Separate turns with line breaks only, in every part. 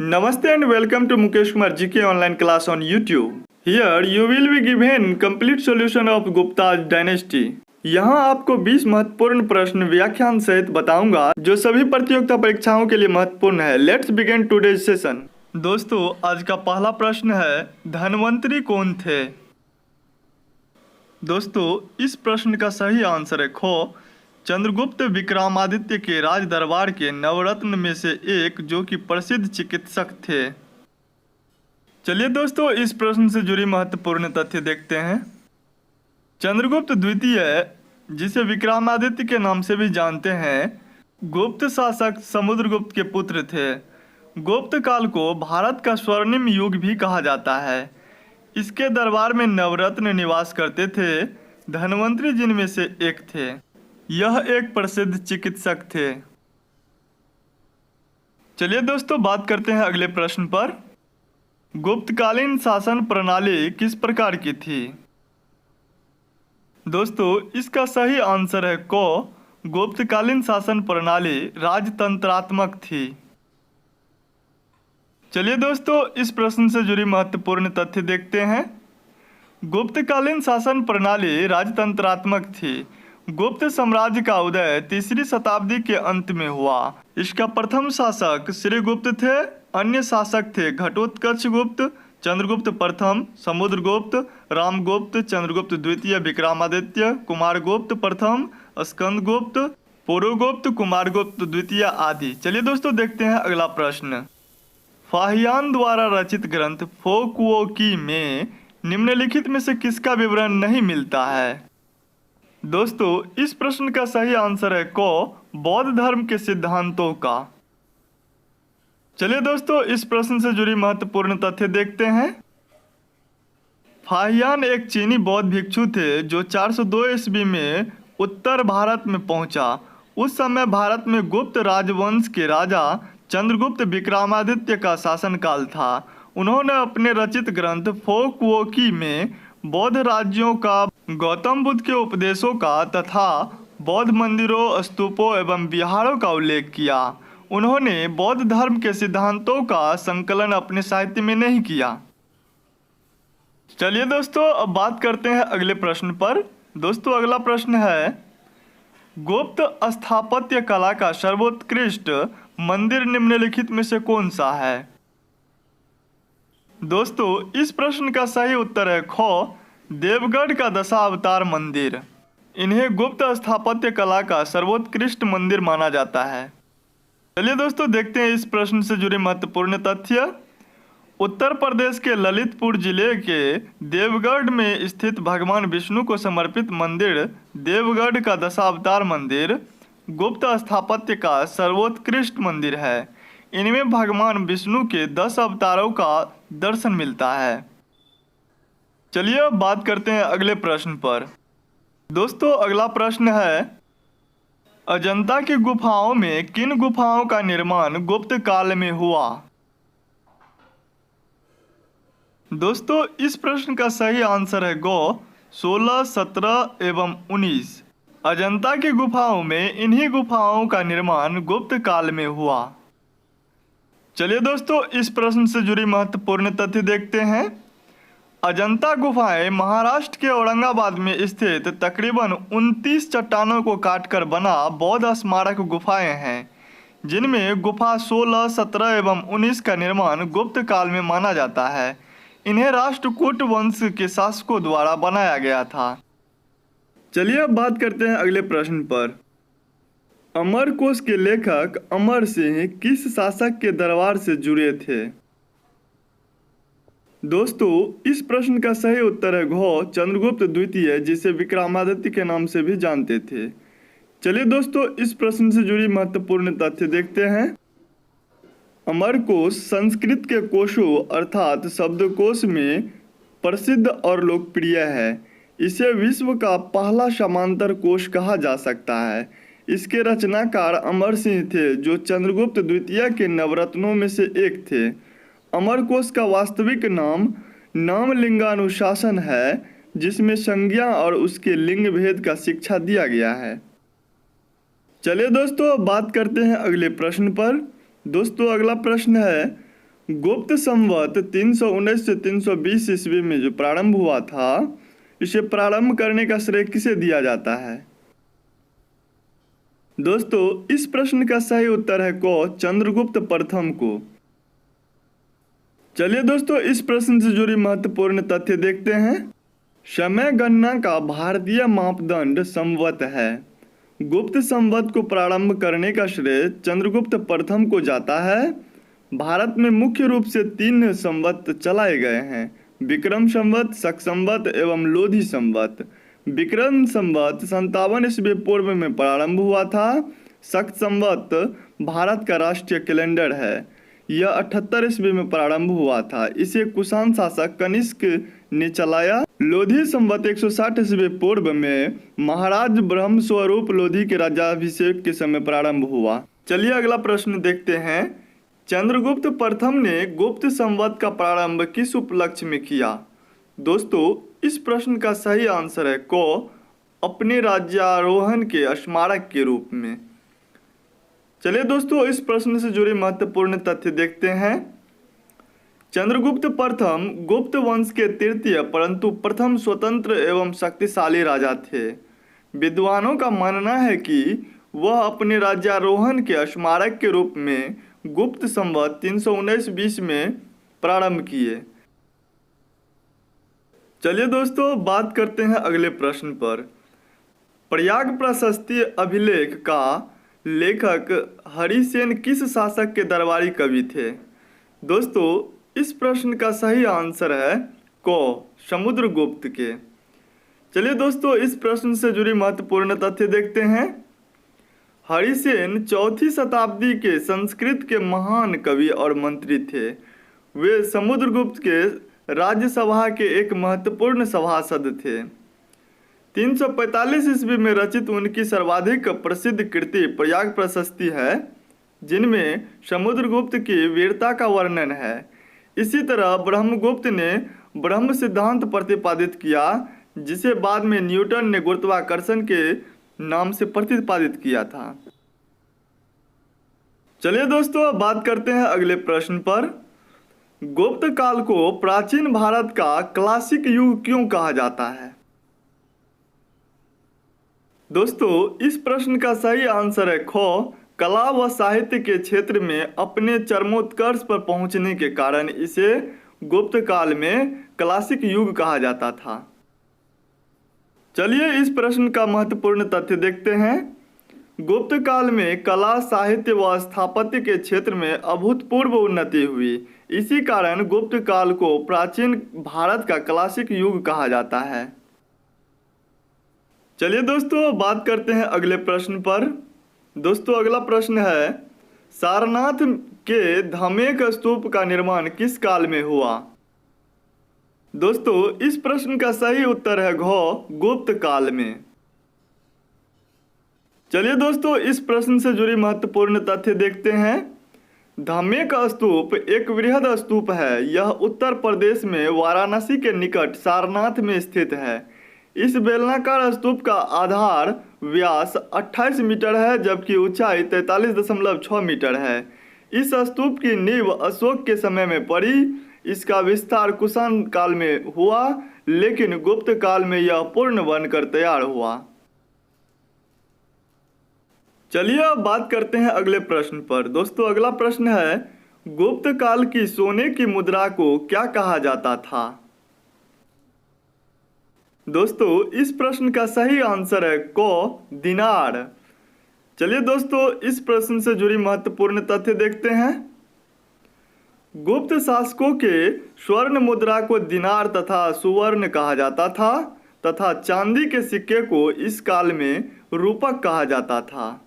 Namaste and welcome to Mukesh Kumar GK online class on YouTube. Here you will be given complete solution of Gupta's dynasty. यहाँ आपको 20 महत्वपूर्ण प्रश्न व्याख्यान सहित बताऊंगा जो सभी प्रतियोगिता परीक्षाओं के लिए महत्वपूर्ण है। Let's begin today's session. दोस्तों आज का पहला प्रश्न है, धन्वंतरी कौन थे? दोस्तों इस प्रश्न का सही आंसर है खो, चंद्रगुप्त विक्रमादित्य के राज दरबार के नवरत्न में से एक, जो कि प्रसिद्ध चिकित्सक थे। चलिए दोस्तों इस प्रश्न से जुड़ी महत्वपूर्ण तथ्य देखते हैं। चंद्रगुप्त द्वितीय, जिसे विक्रमादित्य के नाम से भी जानते हैं, गुप्त शासक समुद्रगुप्त के पुत्र थे। गुप्त काल को भारत का स्वर्णिम युग भी कहा जाता है। इसके दरबार में नवरत्न निवास करते थे, धन्वंतरी जिनमें से एक थे। यह एक प्रसिद्ध चिकित्सक थे। चलिए दोस्तों बात करते हैं अगले प्रश्न पर। गुप्तकालीन शासन प्रणाली किस प्रकार की थी? दोस्तों इसका सही आंसर है को, गुप्तकालीन शासन प्रणाली राजतंत्रात्मक थी। चलिए दोस्तों इस प्रश्न से जुड़ी महत्वपूर्ण तथ्य देखते हैं। गुप्तकालीन शासन प्रणाली राजतंत्रात्मक थी। गुप्त साम्राज्य का उदय 3री शताब्दी के अंत में हुआ। इसका प्रथम शासक श्रीगुप्त थे। अन्य शासक थे घटोत्कच गुप्त, चंद्रगुप्त प्रथम, समुद्रगुप्त, रामगुप्त, चंद्रगुप्त द्वितीय, विक्रमादित्य, कुमारगुप्त प्रथम, स्कंदगुप्त, पुरुगुप्त, कुमारगुप्त द्वितीय आदि। चलिए दोस्तों देखते हैं अगला प्रश्न। फाहियान द्वारा रचित ग्रंथ फोकवोकी में निम्नलिखित में से किसका विवरण नहीं मिलता है? दोस्तों इस प्रश्न का सही आंसर है को, बौद्ध धर्म के सिद्धांतों का। चलिए दोस्तों इस प्रश्न से जुड़ी महत्वपूर्ण तथ्य देखते हैं। फाहियान एक चीनी बौद्ध भिक्षु थे जो 402 ईस्वी में उत्तर भारत में पहुंचा। उस समय भारत में गुप्त राजवंश के राजा चंद्रगुप्त विक्रमादित्य का शासनकाल था। उन्होंने अपने रचित ग्रंथ फोकवोकी में बौद्ध राज्यों का, गौतम बुद्ध के उपदेशों का तथा बौद्ध मंदिरों, स्तूपों एवं विहारों का उल्लेख किया। उन्होंने बौद्ध धर्म के सिद्धांतों का संकलन अपने साहित्य में नहीं किया। चलिए दोस्तों अब बात करते हैं अगले प्रश्न पर। दोस्तों अगला प्रश्न है, गुप्त स्थापत्य कला का सर्वोत्कृष्ट मंदिर निम्नलिखित में से कौन सा है? दोस्तों इस प्रश्न का सही उत्तर है खो, देवगढ़ का दशावतार मंदिर। इन्हें गुप्त स्थापत्य कला का सर्वोत्कृष्ट मंदिर माना जाता है। चलिए दोस्तों देखते हैं इस प्रश्न से जुड़े महत्वपूर्ण तथ्य। उत्तर प्रदेश के ललितपुर जिले के देवगढ़ में स्थित भगवान विष्णु को समर्पित मंदिर देवगढ़ का दशावतार मंदिर गुप्त स्थापत्य का सर्वोत्कृष्ट मंदिर है। इनमें भगवान विष्णु के 10 अवतारों का दर्शन मिलता है। चलिए अब बात करते हैं अगले प्रश्न पर। दोस्तों अगला प्रश्न है, अजंता की गुफाओं में किन गुफाओं का निर्माण गुप्त काल में हुआ? दोस्तों इस प्रश्न का सही आंसर है गो, 16, 17 एवं 19। अजंता की गुफाओं में इन्हीं गुफाओं का निर्माण गुप्त काल में हुआ। चलिए दोस्तों इस प्रश्न से जुड़ी महत्वपूर्ण तथ्य देखते हैं। अजंता गुफाएं महाराष्ट्र के औरंगाबाद में स्थित तकरीबन 29 चट्टानों को काटकर बना बौद्ध स्मारक गुफाएं हैं, जिनमें गुफा 16, 17 एवं 19 का निर्माण गुप्त काल में माना जाता है। इन्हें राष्ट्रकूट वंश के शासकों द्वारा बनाया गया था। चलिए अब बात करते हैं अगले प्रश्न पर। अमरकोश के लेखक अमर सिंह किस शासक के दरबार से जुड़े थे? दोस्तों इस प्रश्न का सही उत्तर है घो, चंद्रगुप्त द्वितीय, जिसे विक्रमादित्य के नाम से भी जानते थे। चलिए दोस्तों इस प्रश्न से जुड़ी महत्वपूर्ण तथ्य देखते हैं। अमरकोश संस्कृत के कोशों अर्थात शब्दकोश में प्रसिद्ध और लोकप्रिय है। इसे विश्व का पहला समांतर कोश कहा जा सकता है। इसके रचनाकार अमर सिंह थे, जो चंद्रगुप्त द्वितीय के नवरत्नों में से एक थे। अमरकोश का वास्तविक नाम लिंगानुशासन है, जिसमें संज्ञा और उसके लिंग भेद का शिक्षा दिया गया है। चलिए दोस्तों बात करते हैं अगले प्रश्न पर। दोस्तों अगला प्रश्न है, गुप्त संवत 319 से 320 ईस्वी में जो प्रारंभ हुआ था, इसे प्रारंभ करने का श्रेय किसे दिया जाता है? दोस्तों, इस प्रश्न का सही उत्तर है क, चंद्रगुप्त प्रथम को। चलिए दोस्तों, इस प्रश्न से जुड़ी महत्वपूर्ण तथ्य देखते हैं। समय गणना का भारतीय मापदंड संवत है। गुप्त संवत को प्रारंभ करने का श्रेय चंद्रगुप्त प्रथम को जाता है। भारत में मुख्य रूप से 3 संवत चलाए गए हैं: विक्रम संवत, शक संवत एवं लोधी संवत। विक्रम संवत 57 ईस्वी पूर्व में प्रारंभ हुआ था। शक संवत भारत का राष्ट्रीय कैलेंडर है। यह 78 ईस्वी में प्रारंभ हुआ था। इसे कुषाण शासक कनिष्क ने चलाया। लोधी संवत 160 ईस्वी पूर्व में महाराज ब्रह्मस्वरूप लोधी के राज्याभिषेक के समय प्रारंभ हुआ। चलिए अगला प्रश्न देखते हैं। चंद्रगुप्त प्रथम ने गुप्त संवत का प्रारंभ किस उपलक्ष्य में किया? दोस्तों, इस प्रश्न का सही आंसर है क, अपने राज्यारोहण के स्मारक के रूप में। चलिए दोस्तों, इस प्रश्न से जुड़े महत्वपूर्ण तथ्य देखते हैं। चंद्रगुप्त प्रथम गुप्त वंश के तृतीय परंतु प्रथम स्वतंत्र एवं शक्तिशाली राजा थे। विद्वानों का मानना है कि वह अपने राज्यारोहण के स्मारक के रूप में गुप्त संवत 319-20 में प्रारंभ किए। चलिए दोस्तों, बात करते हैं अगले प्रश्न पर। प्रयाग प्रशस्ति अभिलेख का लेखक हरिसेन किस शासक के दरबारी कवि थे? दोस्तों, इस प्रश्न का सही आंसर है क, समुद्रगुप्त के। चलिए दोस्तों, इस प्रश्न से जुड़ी महत्वपूर्ण तथ्य देखते हैं। हरिसेन 4वीं शताब्दी के संस्कृत के महान कवि और मंत्री थे। वे समुद्रगुप्त के राज्यसभा के एक महत्वपूर्ण सभासद थे। 345 ईस्वी में रचित उनकी सर्वाधिक प्रसिद्ध कृति प्रयाग प्रशस्ति है, जिनमें समुद्रगुप्त की वीरता का वर्णन है। इसी तरह ब्रह्मगुप्त ने ब्रह्म सिद्धांत प्रतिपादित किया, जिसे बाद में न्यूटन ने गुरुत्वाकर्षण के नाम से प्रतिपादित किया था। चलिए दोस्तों, बात करते हैं अगले प्रश्न पर। गुप्त काल को प्राचीन भारत का क्लासिक युग क्यों कहा जाता है? दोस्तों, इस प्रश्न का सही आंसर है ख, कला व साहित्य के क्षेत्र में अपने चरमोत्कर्ष पर पहुंचने के कारण इसे गुप्त काल में क्लासिक युग कहा जाता था। चलिए इस प्रश्न का महत्वपूर्ण तथ्य देखते हैं। गुप्त काल में कला, साहित्य व स्थापत्य के क्षेत्र में अभूतपूर्व उन्नति हुई। इसी कारण गुप्त काल को प्राचीन भारत का क्लासिक युग कहा जाता है। चलिए दोस्तों, बात करते हैं अगले प्रश्न पर। दोस्तों, अगला प्रश्न है, सारनाथ के धमेक स्तूप का निर्माण किस काल में हुआ? दोस्तों, इस प्रश्न का सही उत्तर है घ, गुप्त काल में। चलिए दोस्तों, इस प्रश्न से जुड़ी महत्वपूर्ण तथ्य देखते हैं। धमेक स्तूप एक वृहद स्तूप है। यह उत्तर प्रदेश में वाराणसी के निकट सारनाथ में स्थित है। इस बेलनाकार स्तूप का आधार व्यास 28 मीटर है, जबकि ऊंचाई 43.6 मीटर है। इस स्तूप की नींव अशोक के समय में पड़ी। इसका विस्तार कुषाण काल में हुआ, लेकिन गुप्त काल में यह पूर्ण बनकर तैयार हुआ। चलिए अब बात करते हैं अगले प्रश्न पर। दोस्तों, अगला प्रश्न है, गुप्त काल की सोने की मुद्रा को क्या कहा जाता था? दोस्तों, इस प्रश्न का सही आंसर है क, दिनार। चलिए दोस्तों, इस प्रश्न से जुड़ी महत्वपूर्ण तथ्य देखते हैं। गुप्त शासकों के स्वर्ण मुद्रा को दिनार तथा सुवर्ण कहा जाता था तथा चांदी के सिक्के को इस काल में रूपक कहा जाता था।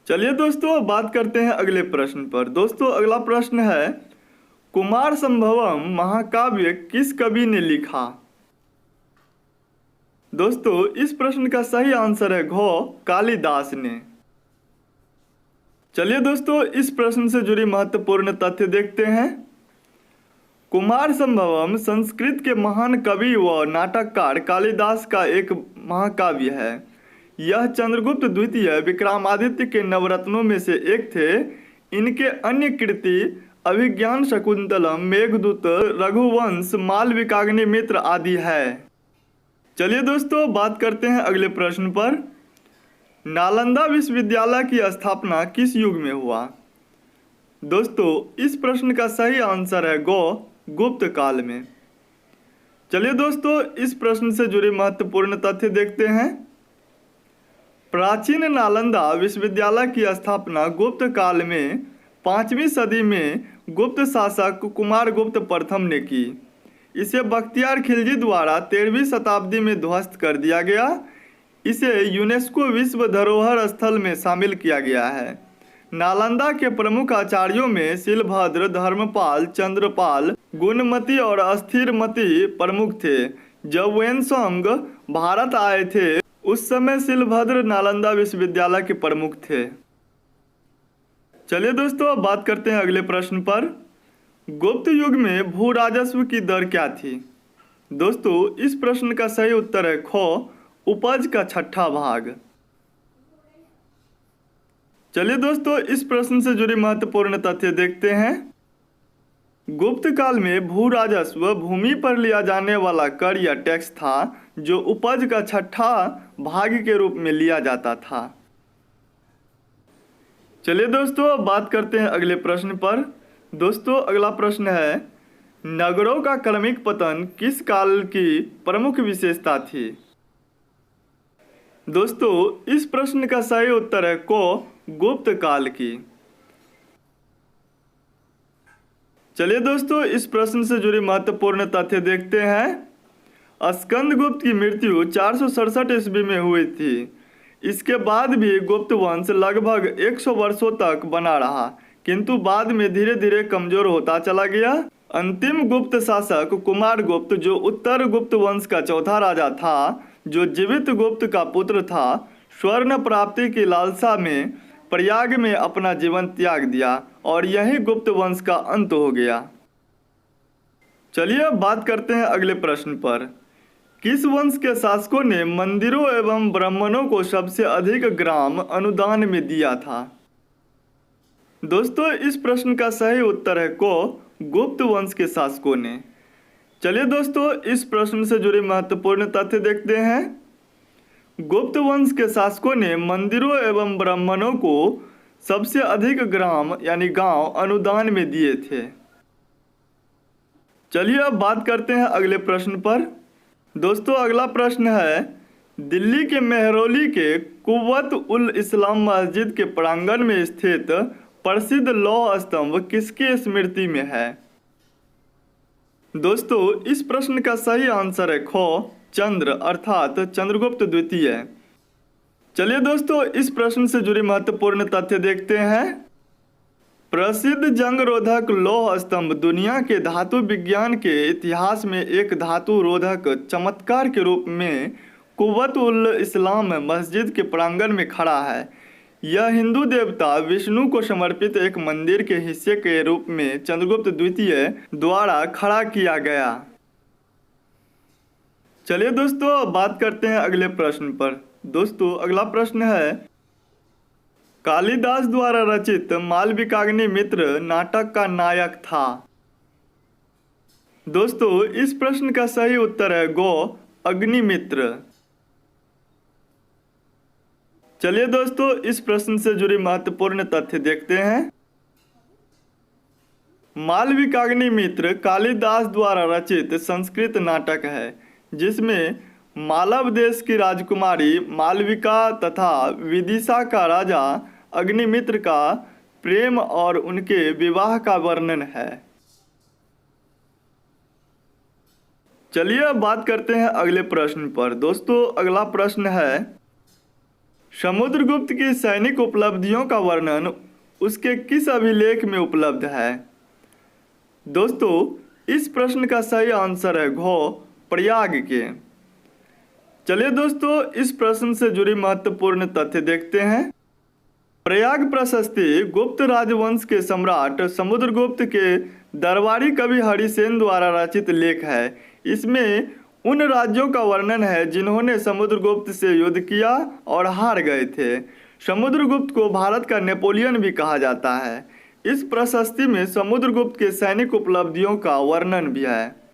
चलिए दोस्तों, बात करते हैं अगले प्रश्न पर। दोस्तों, अगला प्रश्न है, कुमार संभवम महाकाव्य किस कवि ने लिखा? दोस्तों, इस प्रश्न का सही आंसर है घ, कालिदास ने। चलिए दोस्तों, इस प्रश्न से जुड़ी महत्वपूर्ण तथ्य देखते हैं। कुमार संभवम संस्कृत के महान कवि व नाटककार कालिदास का एक महाकाव्य है। यह चंद्रगुप्त द्वितीय विक्रमादित्य के नवरत्नों में से एक थे। इनके अन्य कृति अभिज्ञान शकुंतलम, मेघदूत, रघुवंश, मालविकाग्निमित्र आदि है। चलिए दोस्तों बात करते हैं अगले प्रश्न पर। नालंदा विश्वविद्यालय की स्थापना किस युग में हुआ? दोस्तों इस प्रश्न का सही आंसर है गुप्त काल में। चलिए दोस्तों इस प्रश्न से जुड़े महत्वपूर्ण तथ्य देखते हैं। प्राचीन नालंदा विश्वविद्यालय की स्थापना गुप्त काल में 5वीं सदी में गुप्त शासक कुमारगुप्त प्रथम ने की। इसे बख्तियार खिलजी द्वारा 13वीं शताब्दी में ध्वस्त कर दिया गया। इसे यूनेस्को विश्व धरोहर स्थल में शामिल किया गया है। नालंदा के प्रमुख आचार्यों में शिलभद्र, धर्मपाल, चंद्रपाल, गुणमती और अस्थिरमती प्रमुख थे। जब वेनसोंग भारत आए थे उस समय शिलभद्र नालंदा विश्वविद्यालय के प्रमुख थे। चलिए दोस्तों अब बात करते हैं अगले प्रश्न पर। गुप्त युग में भू राजस्व की दर क्या थी? दोस्तों इस प्रश्न का सही उत्तर है उपज का 6ठा भाग। चलिए दोस्तों इस प्रश्न से जुड़ी महत्वपूर्ण तथ्य देखते हैं। गुप्त काल में भू राजस्व भूमि पर लिया जाने वाला कर या टैक्स था जो उपज का 6ठा भाग के रूप में लिया जाता था। चलिए दोस्तों बात करते हैं अगले प्रश्न पर। दोस्तों अगला प्रश्न है, नगरों का क्रमिक पतन किस काल की प्रमुख विशेषता थी? दोस्तों इस प्रश्न का सही उत्तर है गुप्त काल की। चलिए दोस्तों इस प्रश्न से जुड़ी महत्वपूर्ण तथ्य देखते हैं। स्कंदगुप्त की मृत्यु 467 ईस्वी में हुई थी। इसके बाद भी गुप्त वंश लगभग 100 वर्षों तक बना रहा, किंतु बाद में धीरे धीरे कमजोर होता चला गया। अंतिम गुप्त शासक कुमारगुप्त जो उत्तर गुप्त वंश का चौथा राजा था, जो जीवित गुप्त का पुत्र था, स्वर्ण प्राप्ति की लालसा में प्रयाग में अपना जीवन त्याग दिया और यही गुप्त वंश का अंत हो गया। चलिए अब बात करते हैं अगले प्रश्न पर। किस वंश के शासकों ने मंदिरों एवं ब्राह्मणों को सबसे अधिक ग्राम अनुदान में दिया था? दोस्तों इस प्रश्न का सही उत्तर है गुप्त वंश के शासकों ने। चलिए दोस्तों इस प्रश्न से जुड़े महत्वपूर्ण तथ्य देखते हैं। गुप्त वंश के शासकों ने मंदिरों एवं ब्राह्मणों को सबसे अधिक ग्राम यानी गांव अनुदान में दिए थे। चलिए अब बात करते हैं अगले प्रश्न पर। दोस्तों अगला प्रश्न है, दिल्ली के मेहरौली के कुव्वत उल इस्लाम मस्जिद के प्रांगण में स्थित प्रसिद्ध लौह स्तंभ किसके स्मृति में है? दोस्तों इस प्रश्न का सही आंसर है चंद्र अर्थात चंद्रगुप्त द्वितीय। चलिए दोस्तों इस प्रश्न से जुड़ी महत्वपूर्ण तथ्य देखते हैं। प्रसिद्ध जंग रोधक लौह स्तंभ दुनिया के धातु विज्ञान के इतिहास में एक धातु रोधक चमत्कार के रूप में कुव्वत उल इस्लाम मस्जिद के प्रांगण में खड़ा है। यह हिंदू देवता विष्णु को समर्पित एक मंदिर के हिस्से के रूप में चंद्रगुप्त द्वितीय द्वारा खड़ा किया गया। चलिए दोस्तों अब बात करते हैं अगले प्रश्न पर। दोस्तों अगला प्रश्न है, कालिदास द्वारा रचित मालविकाग्निमित्र नाटक का नायक था? दोस्तों इस प्रश्न का सही उत्तर है अग्निमित्र। चलिए दोस्तों इस प्रश्न से जुड़ी महत्वपूर्ण तथ्य देखते हैं। मालविकाग्निमित्र कालिदास द्वारा रचित संस्कृत नाटक है जिसमें मालव देश की राजकुमारी मालविका तथा विदिशा का राजा अग्निमित्र का प्रेम और उनके विवाह का वर्णन है। चलिए अब बात करते हैं अगले प्रश्न पर। दोस्तों अगला प्रश्न है, समुद्रगुप्त की सैनिक उपलब्धियों का वर्णन उसके किस अभिलेख में उपलब्ध है? दोस्तों इस प्रश्न का सही आंसर है प्रयाग के। चलिए दोस्तों इस प्रश्न से जुड़ी महत्वपूर्ण तथ्य देखते हैं। प्रयाग प्रशस्ति गुप्त राजवंश के सम्राट समुद्रगुप्त के दरबारी कवि हरिसेन द्वारा रचित लेख है। इसमें उन राज्यों का वर्णन है जिन्होंने समुद्रगुप्त से युद्ध किया और हार गए थे। समुद्रगुप्त को भारत का नेपोलियन भी कहा जाता है। इस प्रशस्ति में समुद्रगुप्त के सैनिक उपलब्धियों का वर्णन भी है।